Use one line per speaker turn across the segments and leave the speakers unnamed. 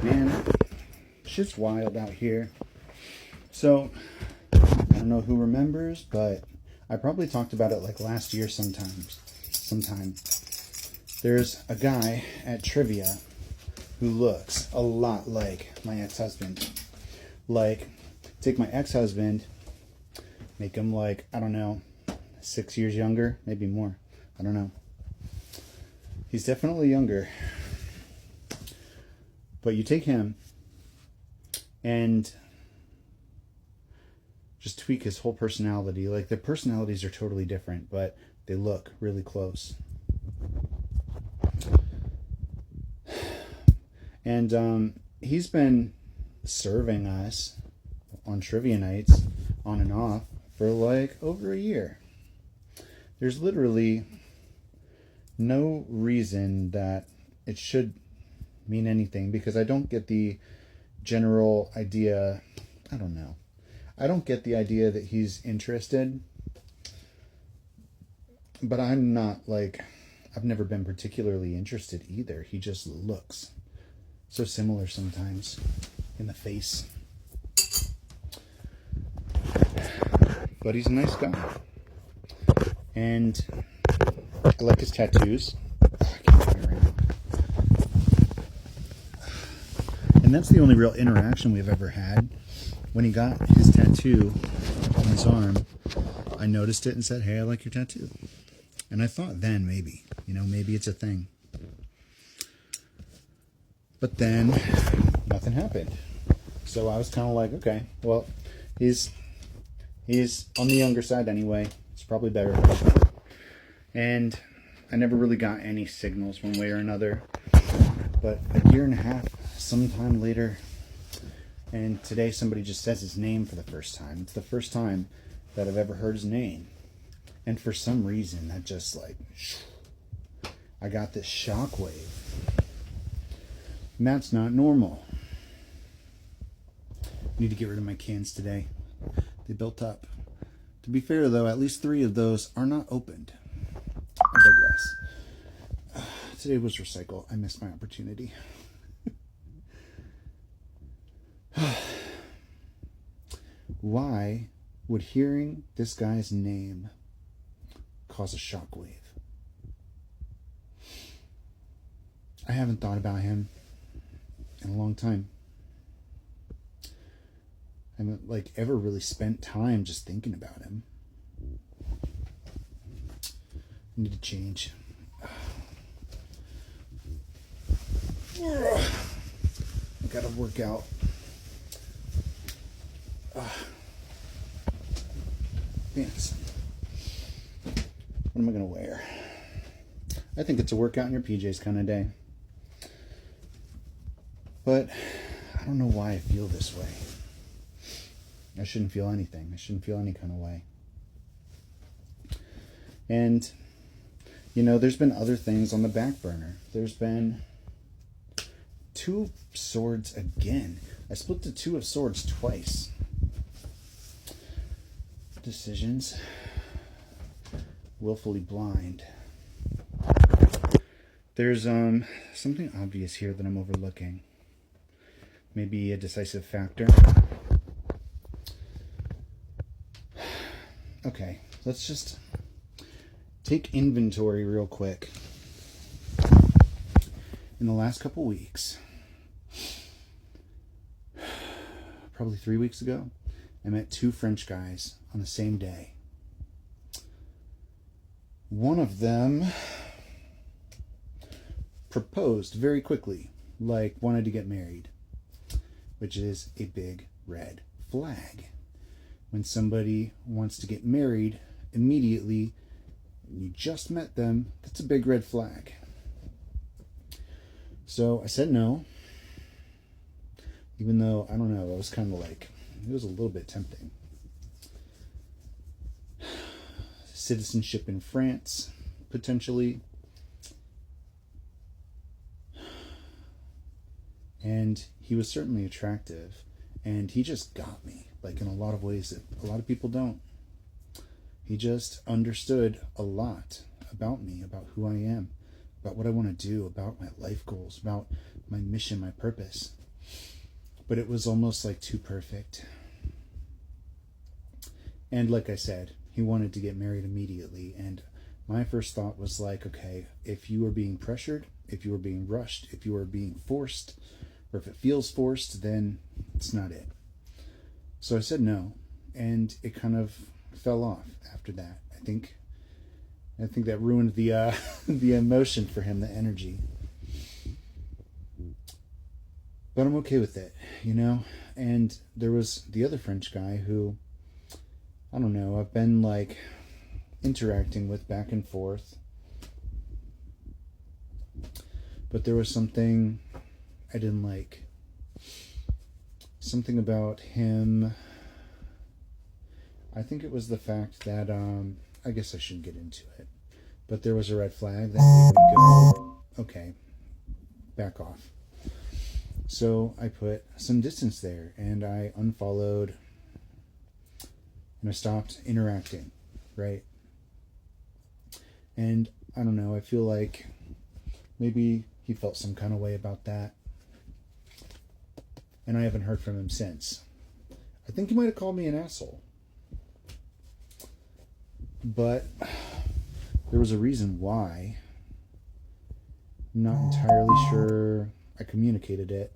man, shit's wild out here. So, I don't know who remembers, but I probably talked about it like last year sometime. There's a guy at trivia who looks a lot like my ex-husband. Like, take my ex-husband, make him like, I don't know, 6 years younger, maybe more. I don't know. He's definitely younger. But you take him and just tweak his whole personality. Like, their personalities are totally different, but they look really close. And he's been serving us on trivia nights on and off for like over a year. There's literally no reason that it should mean anything, because I don't get the general idea. I don't know. I don't get the idea that he's interested, but I'm not like, I've never been particularly interested either. He just looks so similar sometimes in the face. But he's a nice guy. And I like his tattoos. I can't do it right now. And that's the only real interaction we've ever had. When he got his tattoo on his arm, I noticed it and said, "Hey, I like your tattoo." And I thought then maybe it's a thing. But then nothing happened. So I was kind of like, okay, well, he's on the younger side anyway. It's probably better. And I never really got any signals one way or another. But a year and a half, sometime later, and today somebody just says his name for the first time. It's the first time that I've ever heard his name. And for some reason, that just like, I got this shockwave. And that's not normal. I need to get rid of my cans today. They built up. To be fair though, at least 3 of those are not opened. I digress. Today was recycle. I missed my opportunity. Why would hearing this guy's name cause a shockwave? I haven't thought about him in a long time. I haven't like ever really spent time just thinking about him. I need to change. I gotta work out. Pants. What am I gonna wear? I think it's a workout in your PJs kind of day. But I don't know why I feel this way. I shouldn't feel anything. I shouldn't feel any kind of way. And, there's been other things on the back burner. There's been 2 of Swords again. I split the 2 of Swords twice. Decisions. Willfully blind. There's something obvious here that I'm overlooking. Maybe a decisive factor. Okay, let's just take inventory real quick. In the last couple weeks, probably 3 weeks ago, I met 2 French guys on the same day. One of them proposed very quickly, like wanted to get married, which is a big red flag. When somebody wants to get married immediately, and you just met them, that's a big red flag. So I said no, even though, I don't know, I was kind of like, it was a little bit tempting. Citizenship in France, potentially. And he was certainly attractive, and he just got me, like in a lot of ways that a lot of people don't. He just understood a lot about me, about who I am, about what I want to do, about my life goals, about my mission, my purpose. but it was almost like too perfect. And like I said, he wanted to get married immediately, and my first thought was like, okay, if you are being pressured, if you are being rushed, if you are being forced, or if it feels forced, then it's not it. So I said no, and it kind of fell off after that. I think that ruined the the emotion for him, the energy. But I'm okay with it, you know? And there was the other French guy who, I don't know, I've been like interacting with back and forth. But there was something I didn't like. Something about him. I think it was the fact that, I guess I shouldn't get into it. But there was a red flag that made me go, okay, back off. So I put some distance there, and I unfollowed, and I stopped interacting, right? And I don't know, I feel like maybe he felt some kind of way about that. And I haven't heard from him since. I think he might have called me an asshole. But there was a reason why. I'm not entirely sure I communicated it.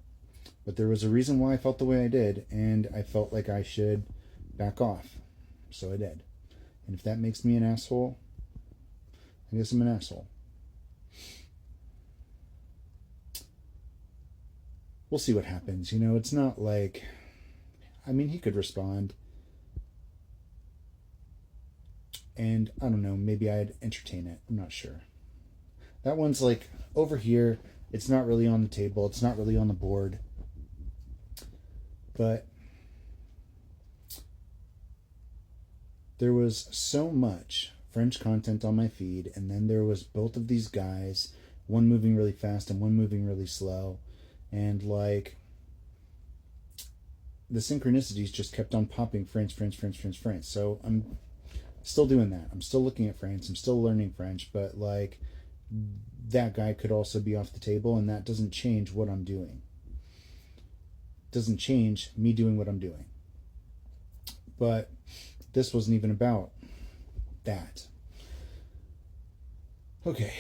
But there was a reason why I felt the way I did. And I felt like I should back off. So I did. And if that makes me an asshole, I guess I'm an asshole. We'll see what happens. You know, it's not like, I mean, he could respond. And I don't know, maybe I'd entertain it. I'm not sure. That one's like over here. It's not really on the table. It's not really on the board. But there was so much French content on my feed. And then there was both of these guys, one moving really fast and one moving really slow. And like the synchronicities just kept on popping French. So I'm still doing that. I'm still looking at French. I'm still learning French. But like that guy could also be off the table, and that doesn't change what I'm doing. It doesn't change me doing what I'm doing. But this wasn't even about that. Okay,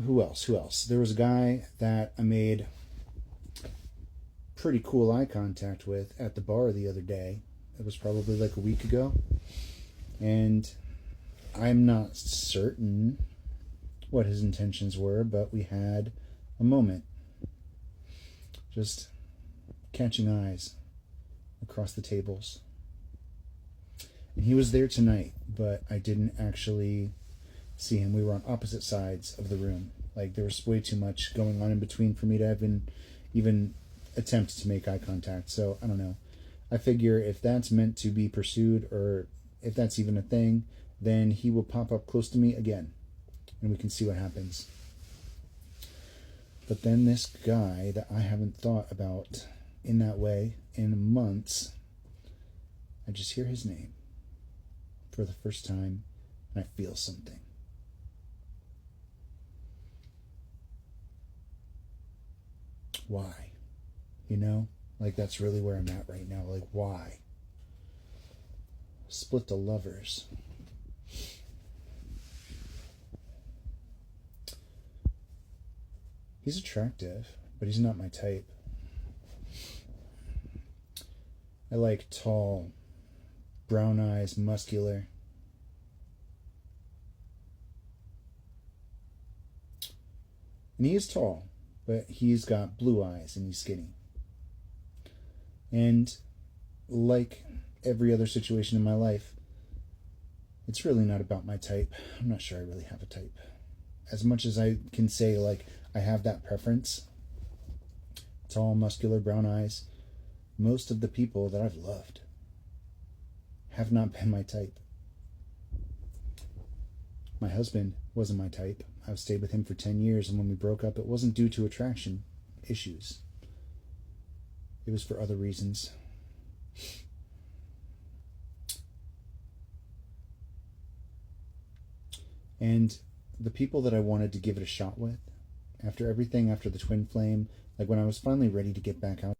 who else? There was a guy that I made pretty cool eye contact with at the bar the other day. It was probably like a week ago. And I'm not certain what his intentions were, but we had a moment. Just catching eyes across the tables. And he was there tonight, but I didn't actually see him. We were on opposite sides of the room. Like there was way too much going on in between for me to even attempt to make eye contact. So I don't know. I figure if that's meant to be pursued, or if that's even a thing, then he will pop up close to me again and we can see what happens. But then this guy that I haven't thought about in that way in months, I just hear his name for the first time and I feel something. Why? You know, like that's really where I'm at right now. Like, why? Split the lovers. He's attractive, but he's not my type. I like tall, brown eyes, muscular. And he is tall, but he's got blue eyes and he's skinny. And like every other situation in my life, it's really not about my type. I'm not sure I really have a type. As much as I can say, like, I have that preference, tall, muscular, brown eyes, most of the people that I've loved have not been my type. My husband wasn't my type. I've stayed with him for 10 years, and when we broke up, it wasn't due to attraction issues. It was for other reasons. And the people that I wanted to give it a shot with, after everything, after the twin flame, like when I was finally ready to get back out